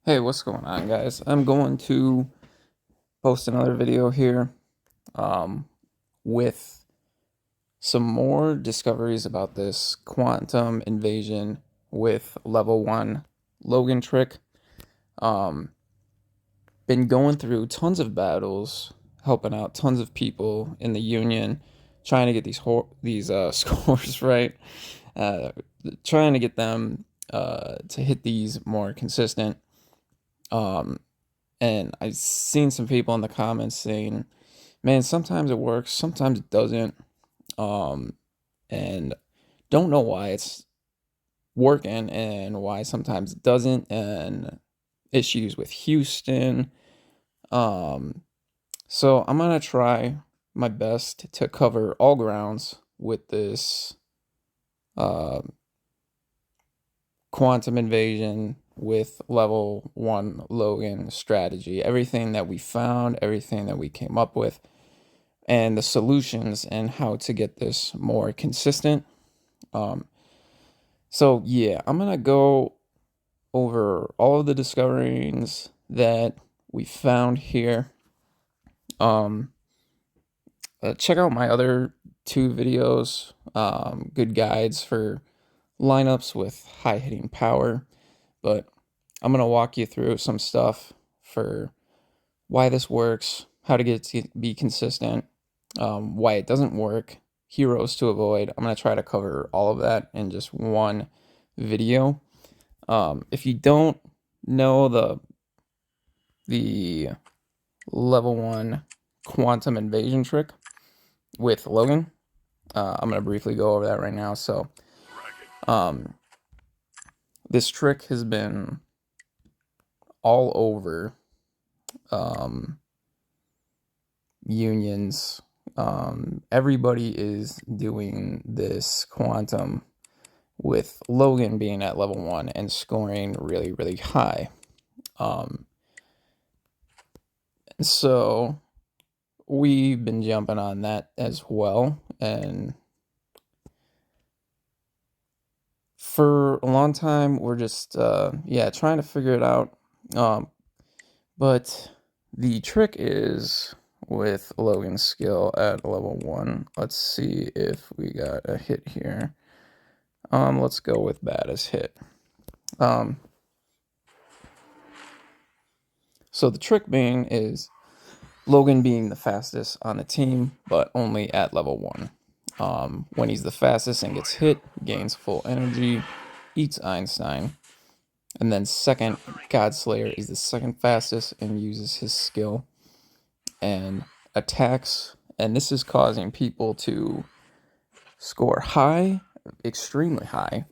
Hey, what's going on, guys? I'm going to post another video here um, with some more discoveries about this quantum invasion with level 1 Logan trick. Um, been going through tons of battles, helping out tons of people in the Union, trying to get these scores right, uh, trying to get them to hit these more consistent. Um, And I've seen some people in the comments saying, man, sometimes it works, sometimes it doesn't. Um, and don't know why it's working and why sometimes it doesn't, and issues with Houston. Um, so I'm gonna try my best to cover all grounds with this uh, quantum invasion with level 1 Logan strategy. Everything that we found, everything that we came up with, and the solutions and how to get this more consistent. Um, so yeah, I'm gonna go over all of the discoveries that we found here. Um, check out my other two videos, good guides for lineups with high hitting power. But I'm gonna walk you through some stuff for why this works, how to get it to be consistent, why it doesn't work, heroes to avoid. I'm going to try to cover all of that in just one video. If you don't know the level 1 quantum invasion trick with Logan, I'm going to briefly go over that right now. So, um, this trick has been all over um, unions. Everybody is doing this quantum with Logan being at level 1 and scoring really, really high. Um, so we've been jumping on that as well. And for a long time, we're just, trying to figure it out. But the trick is with Logan's skill at level 1. Let's see if we got a hit here. Let's go with baddest hit. So the trick being is Logan being the fastest on the team, but only at level 1. When he's the fastest and gets hit, gains full energy, eats Einstein. And then second, Godslayer is the second fastest and uses his skill and attacks. And this is causing people to score high, extremely high.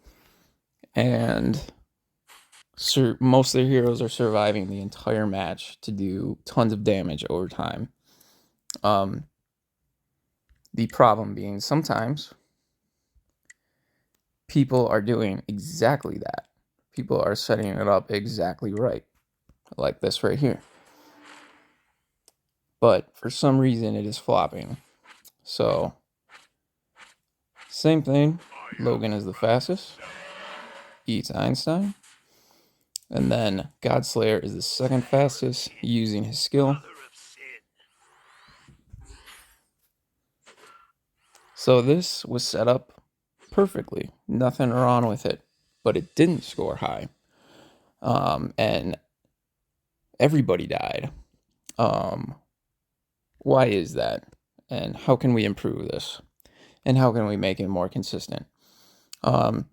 And most of their heroes are surviving the entire match to do tons of damage over time. The problem being sometimes people are doing exactly that. People are setting it up exactly right, like this right here. But for some reason, it is flopping. So, same thing. Logan is the fastest, eats Einstein. And then Godslayer is the second fastest, using his skill. So this was set up perfectly. Nothing wrong with it. But it didn't score high. And everybody died. Why is that? And how can we improve this? And how can we make it more consistent? Um,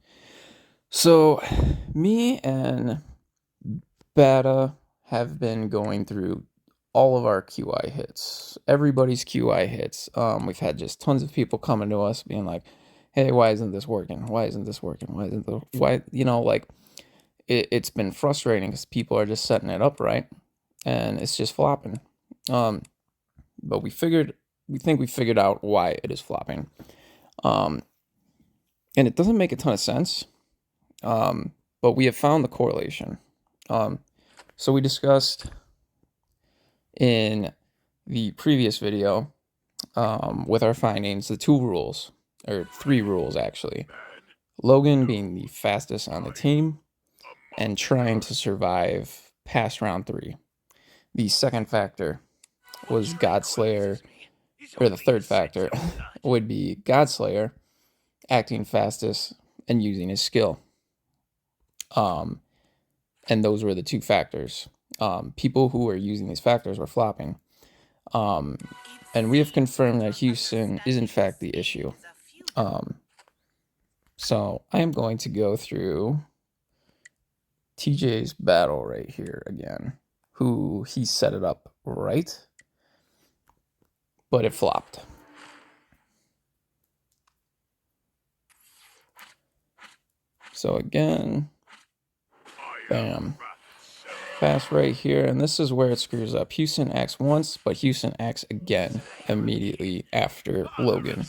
so me and Bata have been going through all of our QI hits, everybody's QI hits. We've had just tons of people coming to us being like, hey, why isn't this working? Why isn't this working? Why, like, it's been frustrating because people are just setting it up right and it's just flopping. But we think we figured out why it is flopping. And it doesn't make a ton of sense, but we have found the correlation. So we discussed in the previous video with our findings the 2 rules, or 3 rules actually. Logan being the fastest on the team and trying to survive past round 3. The second factor was Godslayer, or the third factor would be Godslayer acting fastest and using his skill. And those were the 2 factors. People who were using these factors were flopping. And we have confirmed that Houston is in fact the issue. So I am going to go through TJ's battle right here again, who he set it up right, but it flopped. So again, bam, fast right here, and this is where it screws up. Houston acts once, but Houston acts again immediately after Logan.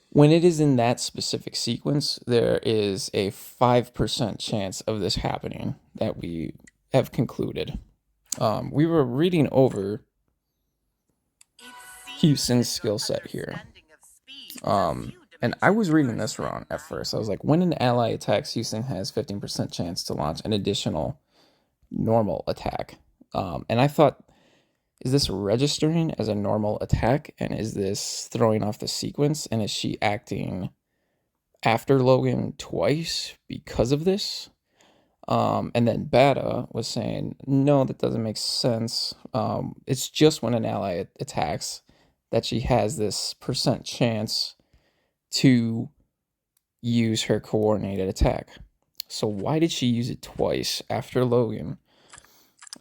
When it is in that specific sequence, there is a 5% chance of this happening that we have concluded. We were reading over Houston's skill set here. And I was reading this wrong at first. I was like, when an ally attacks, Houston has 15% chance to launch an additional normal attack. And I thought, is this registering as a normal attack? And is this throwing off the sequence? And is she acting after Logan twice because of this? And then Bata was saying, no, that doesn't make sense. It's just when an ally attacks that she has this percent chance to use her coordinated attack. So why did she use it twice after Logan?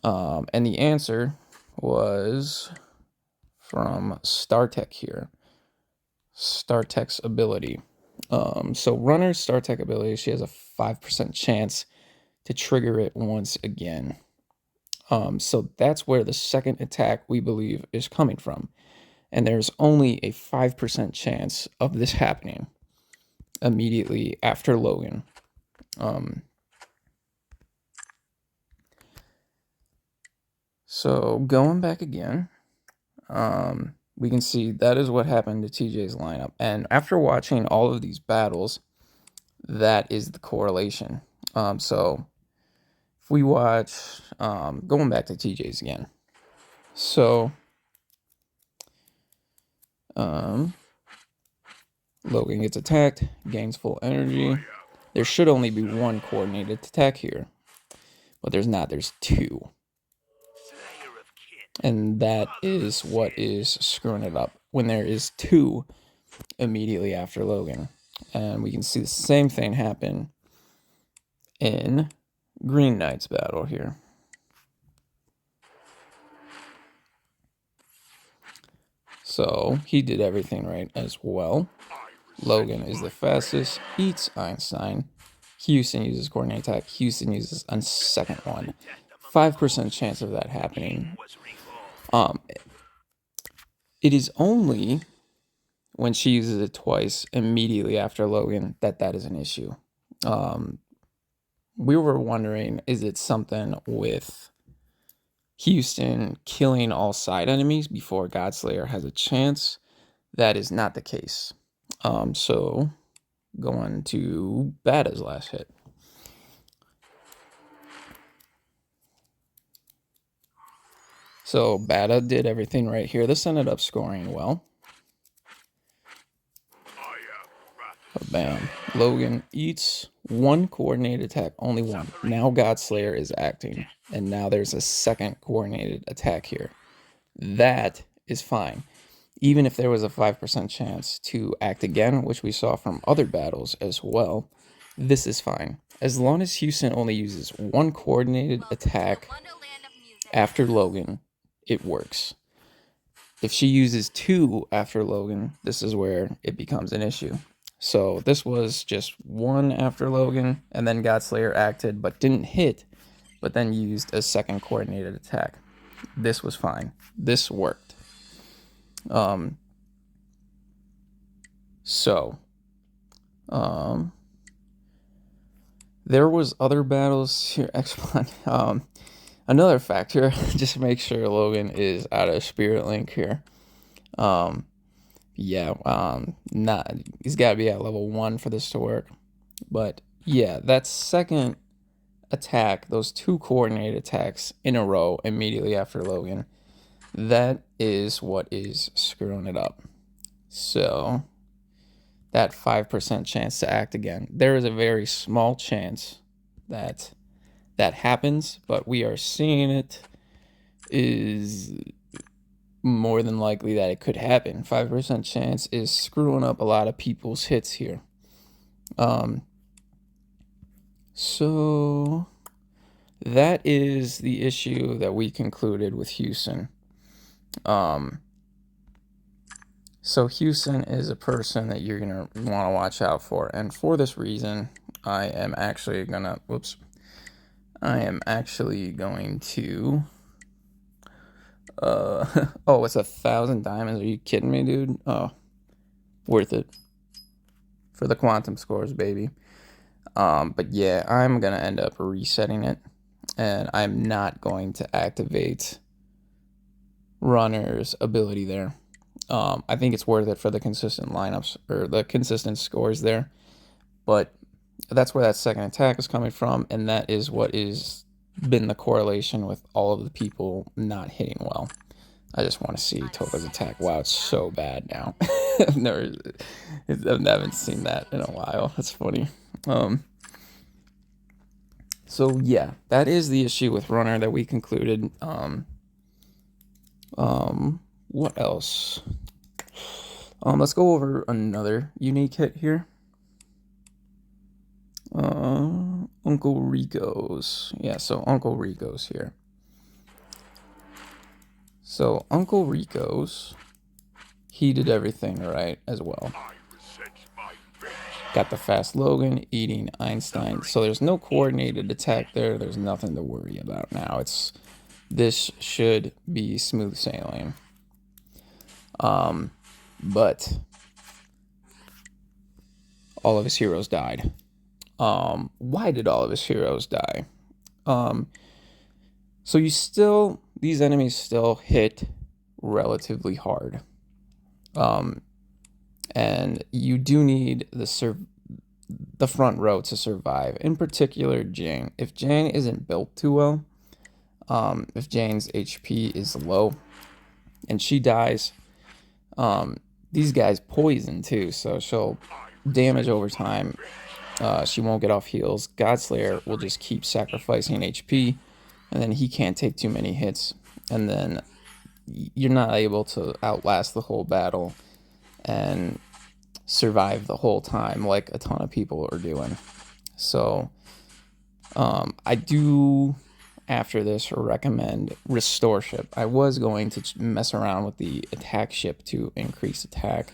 And the answer was from StarTech here. StarTech's ability. So runner's StarTech ability, she has a 5% chance to trigger it once again. So that's where the second attack we believe is coming from. And there's only a 5% chance of this happening immediately after Logan. So going back again, we can see that is what happened to TJ's lineup. And after watching all of these battles, that is the correlation. So if we watch, going back to TJ's again. So Logan gets attacked, gains full energy. There should only be one coordinated attack here, but there's not. There's 2. And that is what is screwing it up, when there is 2 immediately after Logan. And we can see the same thing happen in Green Knight's battle here. So he did everything right as well. Logan is the fastest, eats Einstein. Houston uses coordinate attack. Houston uses a second one. 5% chance of that happening. It is only when she uses it twice immediately after Logan that is an issue. We were wondering, is it something with Houston killing all side enemies before Godslayer has a chance? That is not the case. So going to Bata's last hit. So Bata did everything right here. This ended up scoring well. But bam. Logan eats 1 coordinated attack, only 1. Now Godslayer is acting, and now there's a second coordinated attack here. That is fine. Even if there was a 5% chance to act again, which we saw from other battles as well, this is fine. As long as Houston only uses 1 coordinated attack after Logan, it works. If she uses 2 after Logan, this is where it becomes an issue. So this was just 1 after Logan, and then Godslayer acted but didn't hit, but then used a second coordinated attack. This was fine. This worked. There was other battles here. Another factor, just to make sure Logan is out of Spirit Link here. He's got to be at level 1 for this to work. But yeah, that second attack, those two coordinated attacks in a row immediately after Logan, that is what is screwing it up. So that 5% chance to act again, there is a very small chance that that happens, but we are seeing it is more than likely that it could happen. 5% chance is screwing up a lot of people's hits here. So that is the issue that we concluded with Houston. So Houston is a person that you're gonna want to watch out for, and for this reason, I am actually going to oh, it's 1,000 diamonds. Are you kidding me, dude? Oh, worth it for the quantum scores, baby. But yeah, I'm gonna end up resetting it, and I'm not going to activate Runner's ability there. I think it's worth it for the consistent lineups or the consistent scores there, but that's where that second attack is coming from, and that is what is been the correlation with all of the people not hitting well. I just want to see Toka's attack. Wow, it's so bad now. I haven't seen that in a while. That's funny. So yeah, that is the issue with Runner that we concluded. What else? Let's go over another unique hit here. Uncle Rico's. Yeah, so Uncle Rico's here. So Uncle Rico's, he did everything right as well. Got the fast Logan, eating Einstein. So there's no coordinated attack there. There's nothing to worry about now. This should be smooth sailing. But all of his heroes died. Why did all of his heroes die? So these enemies still hit relatively hard. And you do need the front row to survive. In particular, Jane. If Jane isn't built too well, if Jane's HP is low and she dies, these guys poison too, so she'll damage over time. She won't get off heals. Godslayer will just keep sacrificing HP, and then he can't take too many hits, and then you're not able to outlast the whole battle and survive the whole time like a ton of people are doing. So I do, after this, recommend Restore Ship. I was going to mess around with the attack ship to increase attack,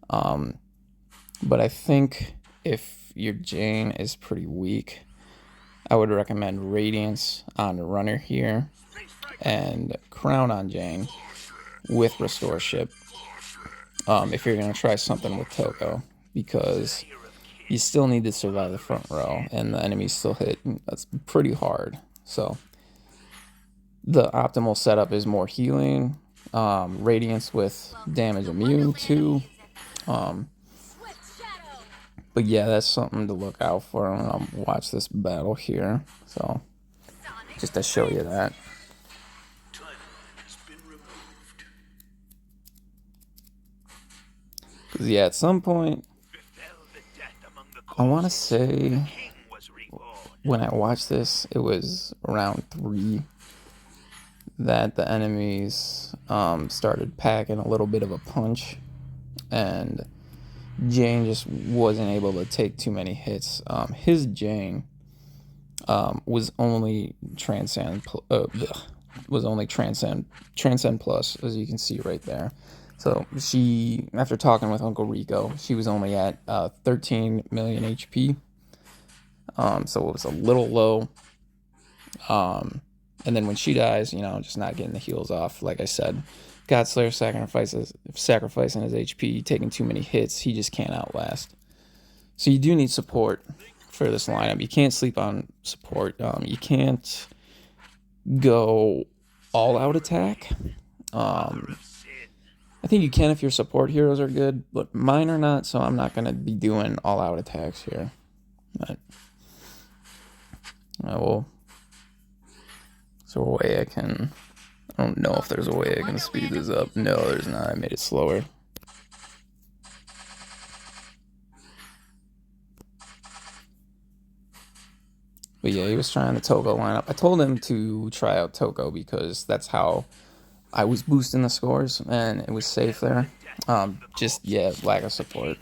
but I think if your Jane is pretty weak, I would recommend Radiance on Runner here and Crown on Jane with Restore Ship if you're going to try something with Toko, because you still need to survive the front row and the enemies still hit. That's pretty hard. So the optimal setup is more healing, Radiance with damage immune too. But yeah, that's something to look out for when I watch this battle here. So just to show you that. Because yeah, at some point, I want to say when I watched this, it was around 3 that the enemies started packing a little bit of a punch, and Jane just wasn't able to take too many hits. His Jane was only Transcend Plus, as you can see right there. So she, after talking with Uncle Rico, she was only at 13 million HP. So it was a little low. And then when she dies, just not getting the heals off, like I said, Godslayer sacrificing his HP, taking too many hits, he just can't outlast. So you do need support for this lineup. You can't sleep on support. You can't go all-out attack. I think you can if your support heroes are good, but mine are not, so I'm not going to be doing all-out attacks here. But Well, is there a way I can... I don't know if there's a way I can speed this up. No, there's not. I made it slower. But yeah, he was trying the Toko lineup. I told him to try out Toko because that's how I was boosting the scores, and it was safe there. Just, yeah, lack of support.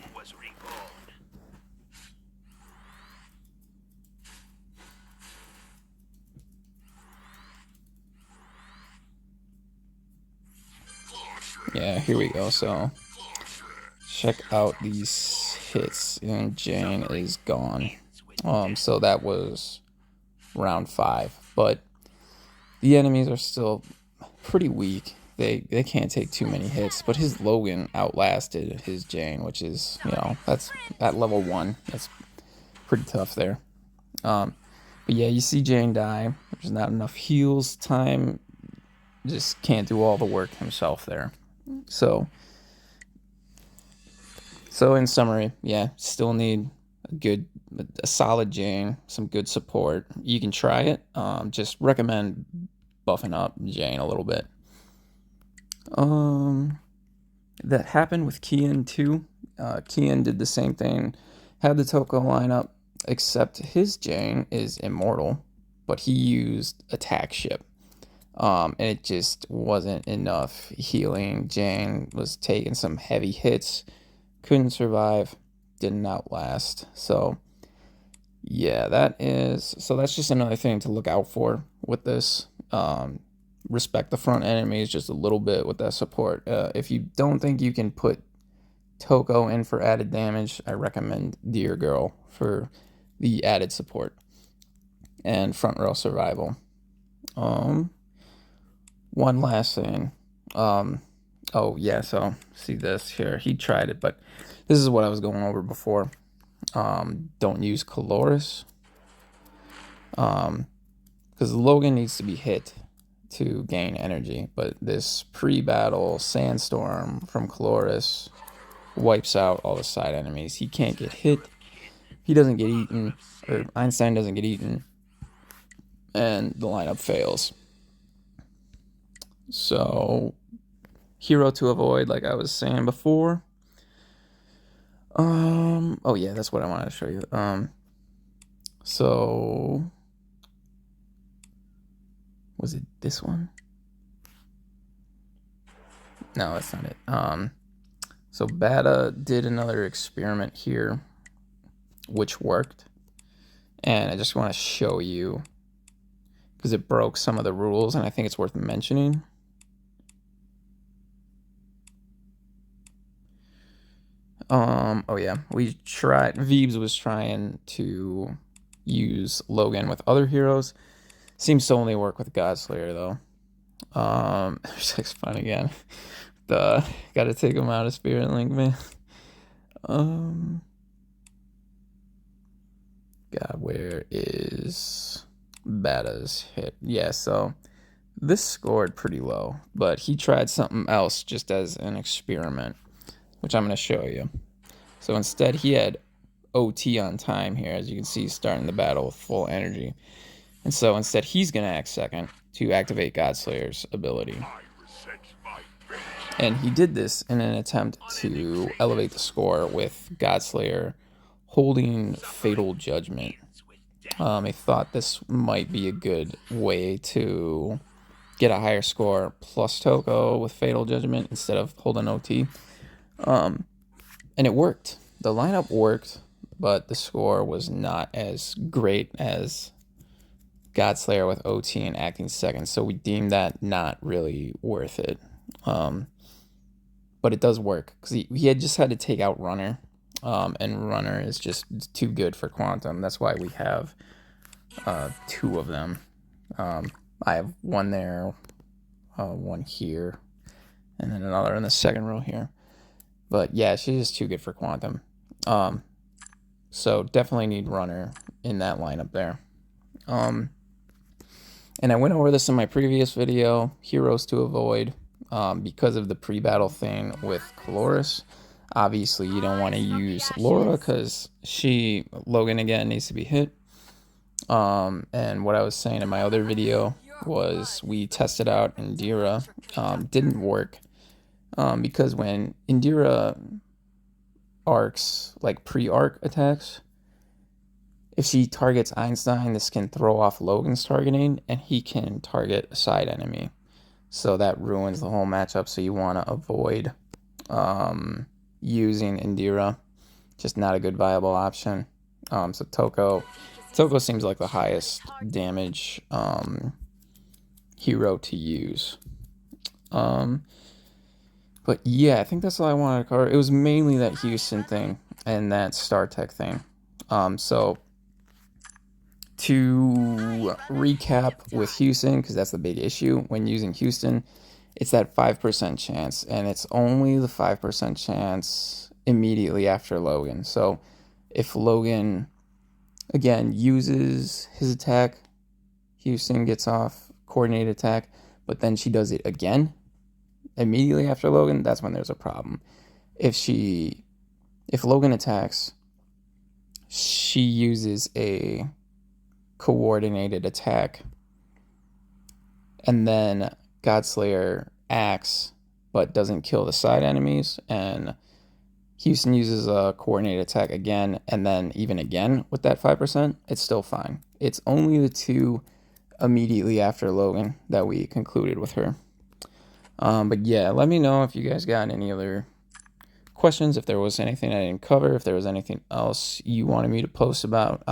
Yeah, here we go. So, check out these hits, and Jane is gone. So that was round 5, but the enemies are still pretty weak. They can't take too many hits, but his Logan outlasted his Jane, which is, you know, that's at level 1. That's pretty tough there. But yeah, you see Jane die. There's not enough heals time. Just can't do all the work himself there. So in summary, yeah, still need a solid Jane, some good support. You can try it. Just recommend buffing up Jane a little bit. That happened with Kian too. Kian did the same thing, had the Toko lineup, except his Jane is immortal, but he used attack ship. And it just wasn't enough healing. Jane was taking some heavy hits, couldn't survive, didn't outlast. So yeah, that's just another thing to look out for with this. Respect the front enemies just a little bit with that support. If you don't think you can put Toko in for added damage, I recommend Deer Girl for the added support and front row survival. One last thing. Oh yeah, so see this here. He tried it, but this is what I was going over before. Don't use Caloris. Because Logan needs to be hit to gain energy, but this pre-battle Sandstorm from Caloris wipes out all the side enemies. He can't get hit. He doesn't get eaten, or Einstein doesn't get eaten, and the lineup fails. So, hero to avoid, like I was saying before. Oh yeah, that's what I wanted to show you. So was it this one? No, that's not it. So Bata did another experiment here, which worked. And I just want to show you, because it broke some of the rules, and I think it's worth mentioning. Oh yeah, Veebs was trying to use Logan with other heroes. Seems to only work with Godslayer though. It's like fun again. Gotta take him out of Spirit Link, man. God, where is Bata's hit? Yeah, so this scored pretty low, but he tried something else just as an experiment, which I'm going to show you. So instead, he had OT on time here. As you can see, he's starting the battle with full energy. And so instead, he's going to act second to activate Godslayer's ability. And he did this in an attempt to elevate the score with Godslayer holding Fatal Judgment. I thought this might be a good way to get a higher score plus Toko with Fatal Judgment instead of holding OT. And it worked. The lineup worked, but the score was not as great as Godslayer with OT and acting second, so we deemed that not really worth it. But it does work, because he had just had to take out Runner, and Runner is just too good for Quantum. That's why we have 2 of them. I have one there, one here, and then another in the second row here. But yeah, she's just too good for Quantum. So definitely need Runner in that lineup there. And I went over this in my previous video, heroes to avoid, because of the pre-battle thing with Caloris. Obviously, you don't want to use Laura because Logan again needs to be hit. And what I was saying in my other video was we tested out Indira. Didn't work. Because when Indira arcs, like pre-arc attacks, if she targets Einstein, this can throw off Logan's targeting, and he can target a side enemy. So that ruins the whole matchup, so you want to avoid using Indira. Just not a good viable option. So Toko seems like the highest damage hero to use. But yeah, I think that's all I wanted to cover. It was mainly that Houston thing and that StarTech thing. So to recap with Houston, because that's the big issue when using Houston, it's that 5% chance, and it's only the 5% chance immediately after Logan. So if Logan, again, uses his attack, Houston gets off coordinated attack, but then she does it again immediately after Logan, that's when there's a problem. If Logan attacks, she uses a coordinated attack, and then Godslayer acts but doesn't kill the side enemies, and Houston uses a coordinated attack again, and then even again with that 5%, it's still fine. It's only the two immediately after Logan that we concluded with her. But yeah, let me know if you guys got any other questions, if there was anything I didn't cover, if there was anything else you wanted me to post about.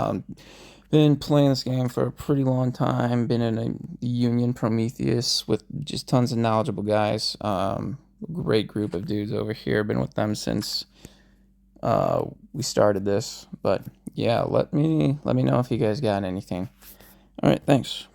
Been playing this game for a pretty long time, been in a Union Prometheus with just tons of knowledgeable guys. Great group of dudes over here, been with them since we started this. But yeah, let me know if you guys got anything. All right, thanks.